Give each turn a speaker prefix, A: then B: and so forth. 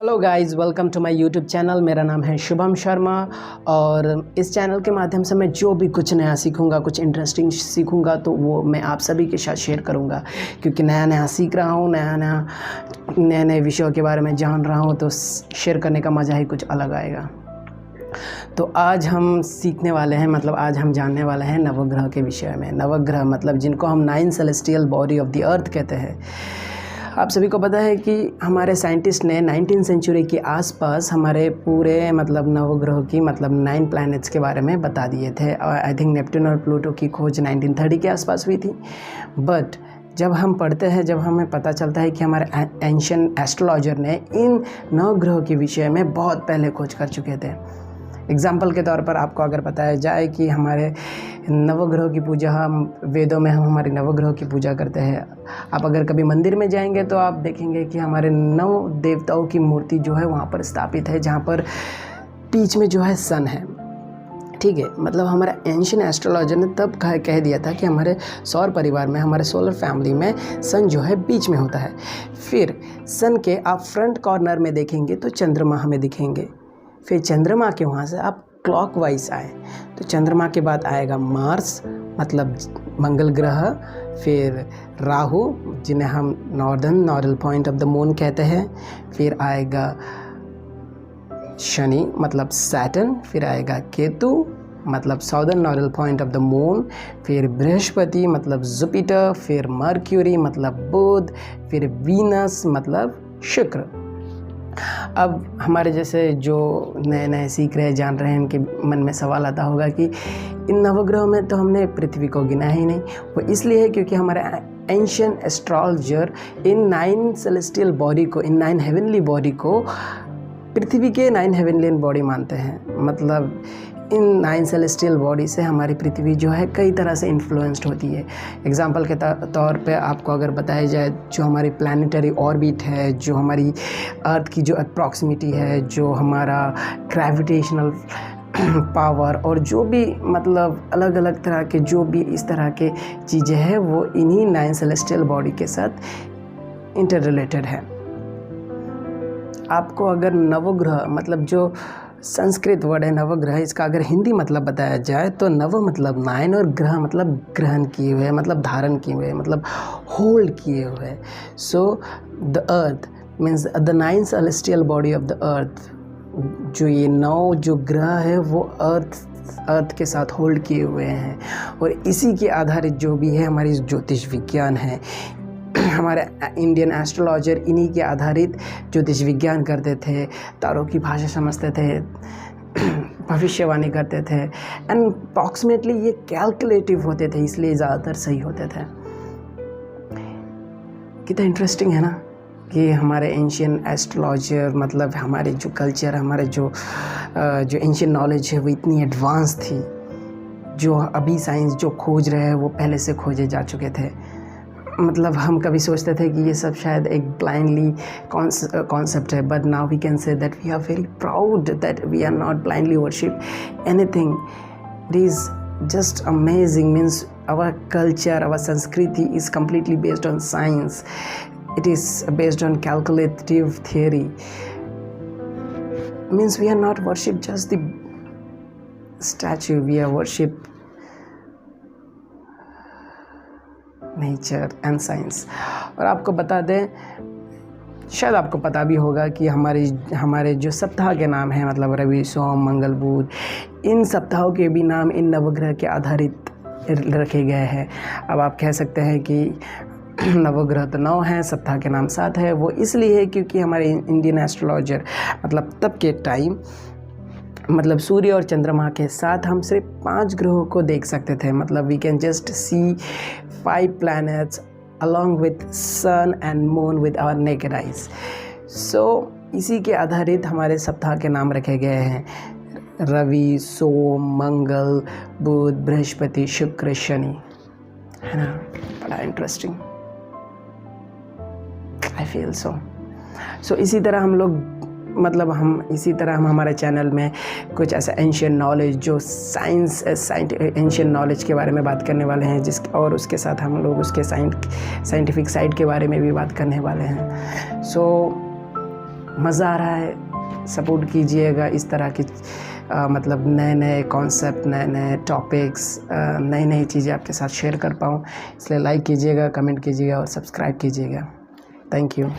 A: Hello guys, welcome to my YouTube channel. मेरा नाम है शुभम शर्मा और इस चैनल के माध्यम से मैं जो भी कुछ नया सीखूंगा, कुछ इंटरेस्टिंग सीखूंगा तो वो मैं आप सभी के साथ शेयर करूंगा, क्योंकि नया नया सीख रहा हूँ, नए नए विषयों के बारे में जान रहा हूँ, तो शेयर करने का मज़ा ही कुछ अलग आएगा। तो आज हम सीखने वाले हैं, मतलब आज हम जानने वाले हैं नवग्रह के विषय में। नवग्रह मतलब जिनको हम 9 celestial body of the earth कहते हैं। आप सभी को पता है कि हमारे साइंटिस्ट ने 19वीं सेंचुरी के आसपास हमारे पूरे मतलब नवग्रह की मतलब 9 प्लैनेट्स के बारे में बता दिए थे। आई थिंक नेपट्टून और प्लूटो की खोज 1930 के आसपास हुई थी। बट जब हम पढ़ते हैं, जब हमें पता चलता है कि हमारे एंशिएंट एस्ट्रोलॉजर ने इन नवग्रह के विषय में बहुत पहले खोज कर चुके थे। एग्जाम्पल के तौर पर आपको अगर बताया जाए कि हमारे नवग्रह की पूजा, हम वेदों में हम हमारे नवग्रह की पूजा करते हैं। आप अगर कभी मंदिर में जाएंगे तो आप देखेंगे कि हमारे 9 देवताओं की मूर्ति जो है वहाँ पर स्थापित है, जहाँ पर बीच में जो है सन है। ठीक है, मतलब हमारा एंशिएंट एस्ट्रोलॉजर ने तब कह दिया था कि हमारे सौर परिवार में, हमारे सोलर फैमिली में सन जो है बीच में होता है। फिर सन के आप फ्रंट कॉर्नर में देखेंगे तो चंद्रमा हमें दिखेंगे। फिर चंद्रमा के वहाँ से आप क्लॉकवाइज आए तो चंद्रमा के बाद आएगा मार्स मतलब मंगल ग्रह, फिर राहु जिन्हें हम northern point of the moon कहते हैं, फिर आएगा शनि मतलब सैटर्न, फिर आएगा केतु मतलब southern point of the moon, फिर बृहस्पति मतलब जुपिटर, फिर मर्क्यूरी मतलब बुध, फिर वीनस मतलब शुक्र। अब हमारे जैसे जो नए नए सीख रहे, जान रहे हैं, इनके मन में सवाल आता होगा कि इन नवग्रहों में तो हमने पृथ्वी को गिना ही नहीं। वो इसलिए है क्योंकि हमारे एंशिएंट एस्ट्रोलॉजर इन 9 सेलेस्टियल बॉडी को, इन 9 हेवनली बॉडी को पृथ्वी के 9 हेवनली बॉडी मानते हैं। मतलब इन 9 सेलेस्टियल बॉडी से हमारी पृथ्वी जो है कई तरह से इन्फ्लुएंस्ड होती है। एग्जाम्पल के तौर पे आपको अगर बताया जाए, जो हमारी प्लानिटरी ऑर्बिट है, जो हमारी अर्थ की जो अप्रॉक्सिमिटी है, जो हमारा ग्रेविटेशनल पावर और जो भी मतलब अलग अलग तरह के जो भी इस तरह के चीज़ें हैं, वो इन्हीं 9 सेलेस्टियल बॉडी के साथ इंटर रिलेटेड है। आपको अगर नवग्रह मतलब जो संस्कृत वर्ड है नवग्रह, इसका अगर हिंदी मतलब बताया जाए तो नव मतलब 9 और ग्रह मतलब ग्रहण किए हुए, मतलब धारण किए हुए, मतलब होल्ड किए हुए। So the earth means the 9 celestial body of the earth, जो ये 9 जो ग्रह है वो अर्थ के साथ होल्ड किए हुए हैं। और इसी के आधारित जो भी है हमारी ज्योतिष विज्ञान है। हमारे इंडियन एस्ट्रोलॉजर इन्हीं के आधारित ज्योतिष विज्ञान करते थे, तारों की भाषा समझते थे, भविष्यवाणी करते थे, एंड अप्रॉक्सीमेटली ये कैलकुलेटिव होते थे, इसलिए ज़्यादातर सही होते थे। कितना इंटरेस्टिंग है ना कि हमारे एंशिएंट एस्ट्रोलॉजर मतलब हमारे जो कल्चर, हमारे जो एंशिएंट नॉलेज है वो इतनी एडवांस थी। जो अभी साइंस जो खोज रहे हैं वो पहले से खोजे जा चुके थे। मतलब हम कभी सोचते थे कि ये सब शायद एक ब्लाइंडली कॉन्सेप्ट है, but now we can say that we are very proud that we are not blindly worship anything. It is just amazing, means our culture, our Sanskriti is completely based on science. It is based on calculative theory. Means we are not worship just the statue, we are worship nature and science. और आपको बता दें, शायद आपको पता भी होगा कि हमारे जो सप्ताह के नाम हैं, मतलब रवि, सोम, मंगल, बुध, इन सप्ताहों के भी नाम इन नवग्रह के आधारित रखे गए हैं। अब आप कह सकते हैं कि नवग्रह तो 9 हैं, सप्ताह के नाम 7 है। वो इसलिए है क्योंकि हमारे इंडियन एस्ट्रोलॉजर मतलब तब के टाइम मतलब सूर्य और चंद्रमा के साथ हम सिर्फ 5 ग्रहों को देख सकते थे। मतलब we can just see 5 planets along with sun and moon with our naked eyes. So इसी के आधारित हमारे सप्ताह के नाम रखे गए हैं, रवि, सोम, मंगल, बुध, बृहस्पति, शुक्र, शनि, है ना। बड़ा इंटरेस्टिंग, आई फील सो इसी तरह हम लोग मतलब इसी तरह हम हमारे चैनल में कुछ ऐसा एंशिएंट नॉलेज जो एंशिएंट नॉलेज के बारे में बात करने वाले हैं, और उसके साथ हम लोग उसके साइंटिफिक साइड के बारे में भी बात करने वाले हैं। सो मज़ा आ रहा है, सपोर्ट कीजिएगा इस तरह की मतलब नए नए कॉन्सेप्ट, नए नए टॉपिक्स, नई नई चीज़ें आपके साथ शेयर कर पाऊँ। इसलिए लाइक कीजिएगा, कमेंट कीजिएगा और सब्सक्राइब कीजिएगा। Thank you.